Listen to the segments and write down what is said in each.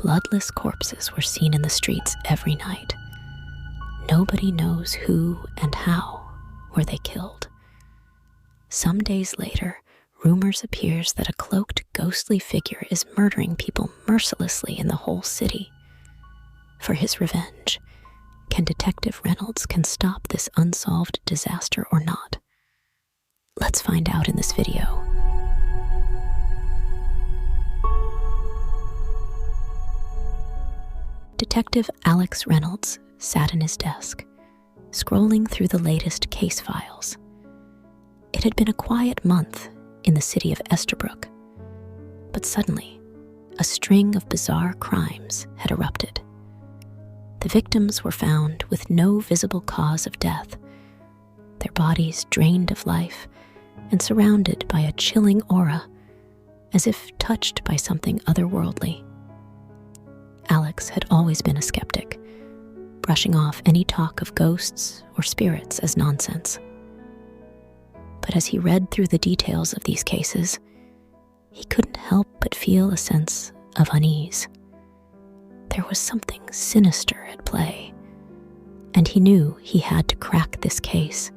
Bloodless corpses were seen in the streets every night. Nobody knows who and how were they killed. Some days later, rumors appears that a cloaked, ghostly figure is murdering people mercilessly in the whole city. For his revenge, can Detective Reynolds stop this unsolved disaster or not? Let's find out in this video. Detective Alex Reynolds sat in his desk, scrolling through the latest case files. It had been a quiet month in the city of Estabrook, but suddenly, a string of bizarre crimes had erupted. The victims were found with no visible cause of death, their bodies drained of life and surrounded by a chilling aura, as if touched by something otherworldly. Alex had always been a skeptic, brushing off any talk of ghosts or spirits as nonsense. But as he read through the details of these cases, he couldn't help but feel a sense of unease. There was something sinister at play, and he knew he had to crack this case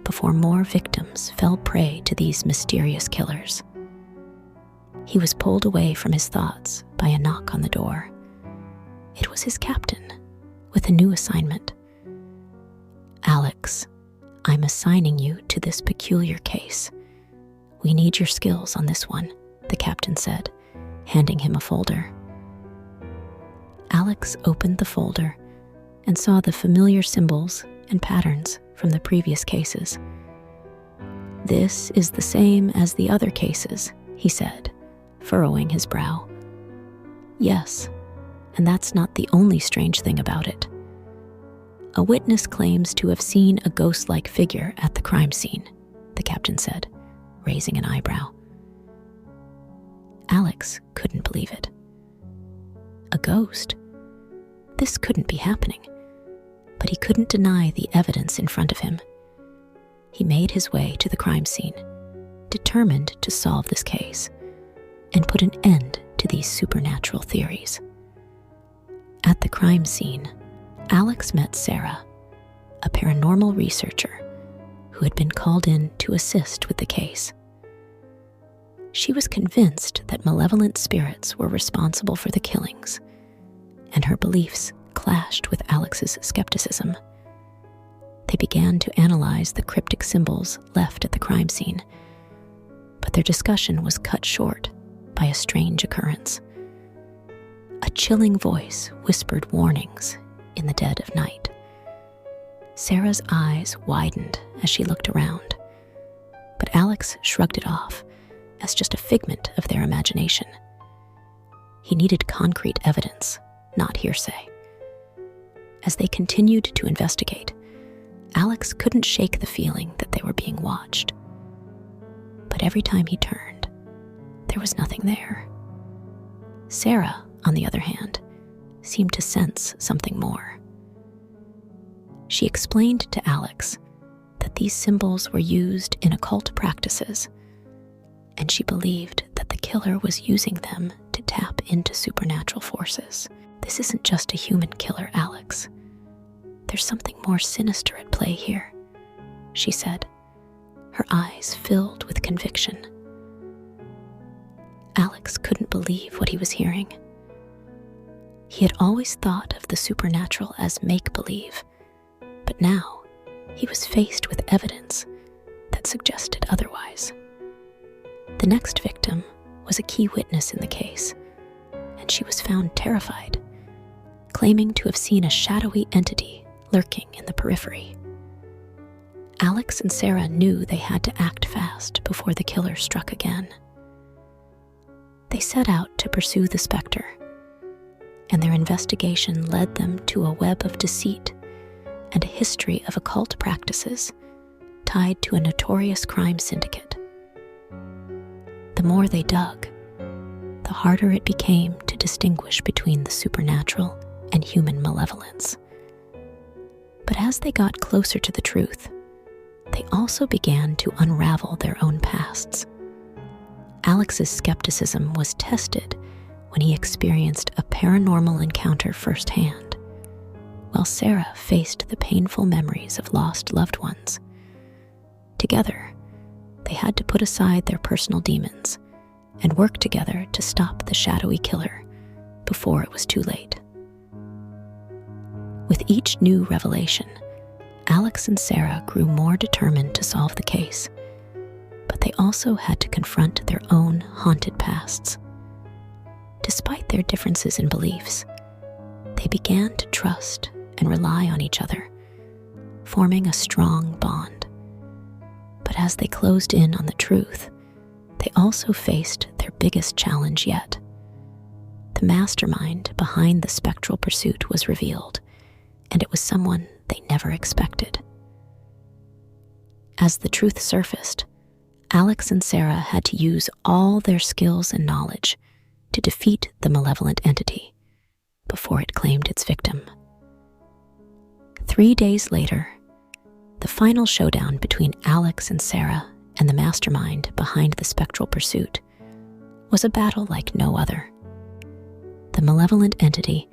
before more victims fell prey to these mysterious killers. He was pulled away from his thoughts by a knock on the door. It was his captain, with a new assignment. "Alex, I'm assigning you to this peculiar case. We need your skills on this one," the captain said, handing him a folder. Alex opened the folder and saw the familiar symbols and patterns from the previous cases. "This is the same as the other cases," he said, furrowing his brow. "Yes, and that's not the only strange thing about it. A witness claims to have seen a ghost-like figure at the crime scene," the captain said, raising an eyebrow. Alex couldn't believe it. A ghost? This couldn't be happening, but he couldn't deny the evidence in front of him. He made his way to the crime scene, determined to solve this case and put an end to these supernatural theories. At the crime scene, Alex met Sarah, a paranormal researcher who had been called in to assist with the case. She was convinced that malevolent spirits were responsible for the killings, and her beliefs clashed with Alex's skepticism. They began to analyze the cryptic symbols left at the crime scene, but their discussion was cut short by a strange occurrence. A chilling voice whispered warnings in the dead of night. Sarah's eyes widened as she looked around, but Alex shrugged it off as just a figment of their imagination. He needed concrete evidence, not hearsay. As they continued to investigate, Alex couldn't shake the feeling that they were being watched. But every time he turned, there was nothing there. Sarah, on the other hand, seemed to sense something more. She explained to Alex that these symbols were used in occult practices, and she believed that the killer was using them to tap into supernatural forces. "This isn't just a human killer, Alex. There's something more sinister at play here," she said, her eyes filled with conviction. Alex couldn't believe what he was hearing. He had always thought of the supernatural as make-believe, but now he was faced with evidence that suggested otherwise. The next victim was a key witness in the case, and she was found terrified, claiming to have seen a shadowy entity lurking in the periphery. Alex and Sarah knew they had to act fast before the killer struck again. They set out to pursue the specter, and their investigation led them to a web of deceit and a history of occult practices tied to a notorious crime syndicate. The more they dug, the harder it became to distinguish between the supernatural and human malevolence. But as they got closer to the truth, they also began to unravel their own pasts. Alex's skepticism was tested when he experienced a paranormal encounter firsthand, while Sarah faced the painful memories of lost loved ones. Together, they had to put aside their personal demons and work together to stop the shadowy killer before it was too late. With each new revelation, Alex and Sarah grew more determined to solve the case, but they also had to confront their own haunted pasts. Despite their differences in beliefs, they began to trust and rely on each other, forming a strong bond. But as they closed in on the truth, they also faced their biggest challenge yet. The mastermind behind the spectral pursuit was revealed, and it was someone they never expected. As the truth surfaced, Alex and Sarah had to use all their skills and knowledge to defeat the malevolent entity before it claimed its victim. 3 days later, the final showdown between Alex and Sarah and the mastermind behind the spectral pursuit was a battle like no other. The malevolent entity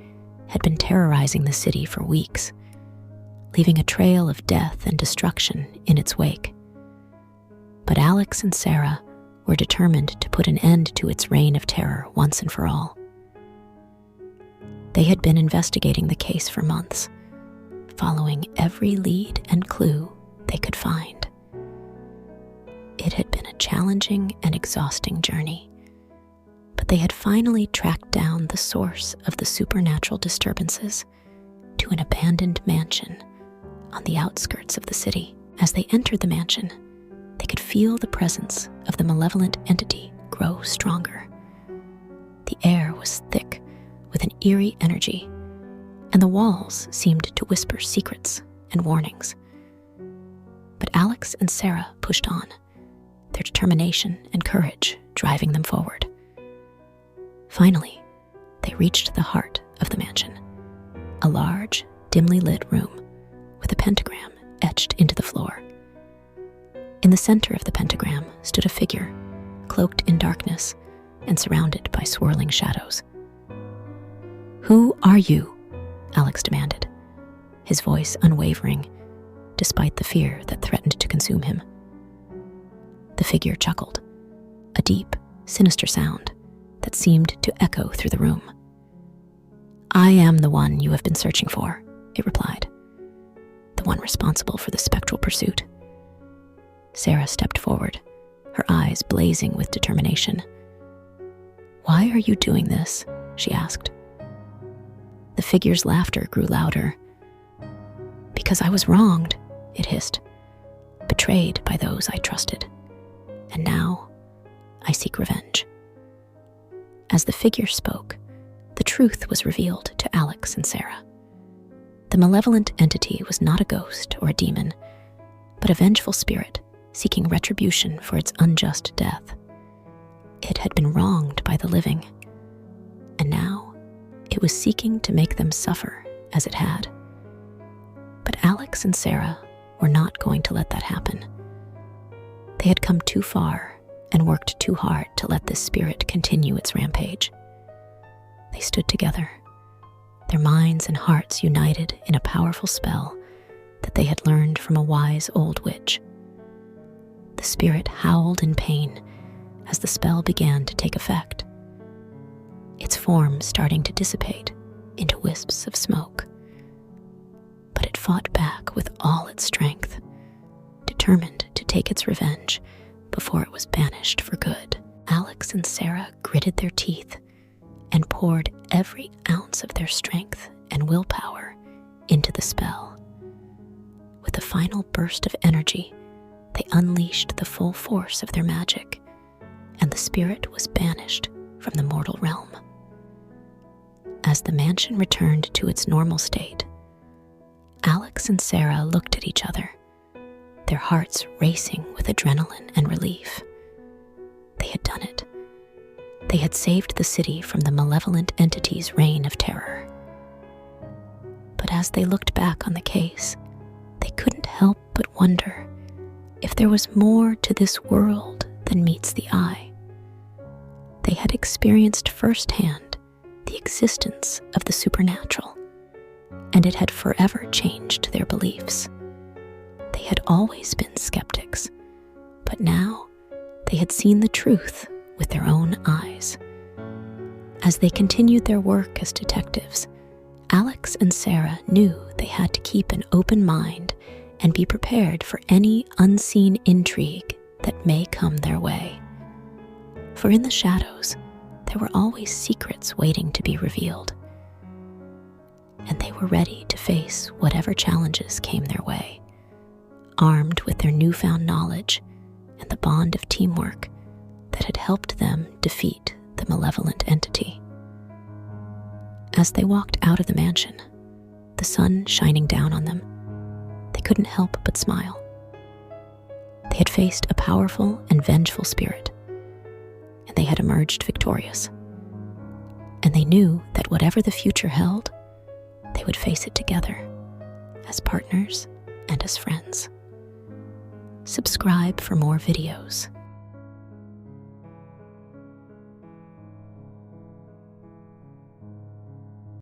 had been terrorizing the city for weeks, leaving a trail of death and destruction in its wake. But Alex and Sarah were determined to put an end to its reign of terror once and for all. They had been investigating the case for months, following every lead and clue they could find. It had been a challenging and exhausting journey, but they had finally tracked down the source of the supernatural disturbances to an abandoned mansion on the outskirts of the city. As they entered the mansion, they could feel the presence of the malevolent entity grow stronger. The air was thick with an eerie energy, and the walls seemed to whisper secrets and warnings. But Alex and Sarah pushed on, their determination and courage driving them forward. Finally, they reached the heart of the mansion, a large, dimly lit room with a pentagram etched into the floor. In the center of the pentagram stood a figure, cloaked in darkness and surrounded by swirling shadows. "Who are you?" Alex demanded, his voice unwavering, despite the fear that threatened to consume him. The figure chuckled, a deep, sinister sound that seemed to echo through the room. "I am the one you have been searching for," it replied, "the one responsible for the spectral pursuit." Sarah stepped forward, her eyes blazing with determination. "Why are you doing this?" she asked. The figure's laughter grew louder. "Because I was wronged," it hissed, "betrayed by those I trusted. And now I seek revenge." As the figure spoke, the truth was revealed to Alex and Sarah. The malevolent entity was not a ghost or a demon, but a vengeful spirit seeking retribution for its unjust death. It had been wronged by the living, and now it was seeking to make them suffer as it had. But Alex and Sarah were not going to let that happen. They had come too far and worked too hard to let this spirit continue its rampage. They stood together, their minds and hearts united in a powerful spell that they had learned from a wise old witch. The spirit howled in pain as the spell began to take effect, its form starting to dissipate into wisps of smoke. But it fought back with all its strength, determined to take its revenge before it was banished for good. Alex and Sarah gritted their teeth and poured every ounce of their strength and willpower into the spell. With a final burst of energy, they unleashed the full force of their magic, and the spirit was banished from the mortal realm. As the mansion returned to its normal state, Alex and Sarah looked at each other, their hearts racing with adrenaline and relief. They had done it. They had saved the city from the malevolent entity's reign of terror. But as they looked back on the case, they couldn't help but wonder if there was more to this world than meets the eye. They had experienced firsthand the existence of the supernatural, and it had forever changed their beliefs. They had always been skeptics, but now they had seen the truth with their own eyes. As they continued their work as detectives, Alex and Sarah knew they had to keep an open mind and be prepared for any unseen intrigue that may come their way. For in the shadows, there were always secrets waiting to be revealed, and they were ready to face whatever challenges came their way, armed with their newfound knowledge and the bond of teamwork that had helped them defeat the malevolent entity. As they walked out of the mansion, the sun shining down on them, they couldn't help but smile. They had faced a powerful and vengeful spirit, and they had emerged victorious. And they knew that whatever the future held, they would face it together, as partners and as friends. Subscribe for more videos.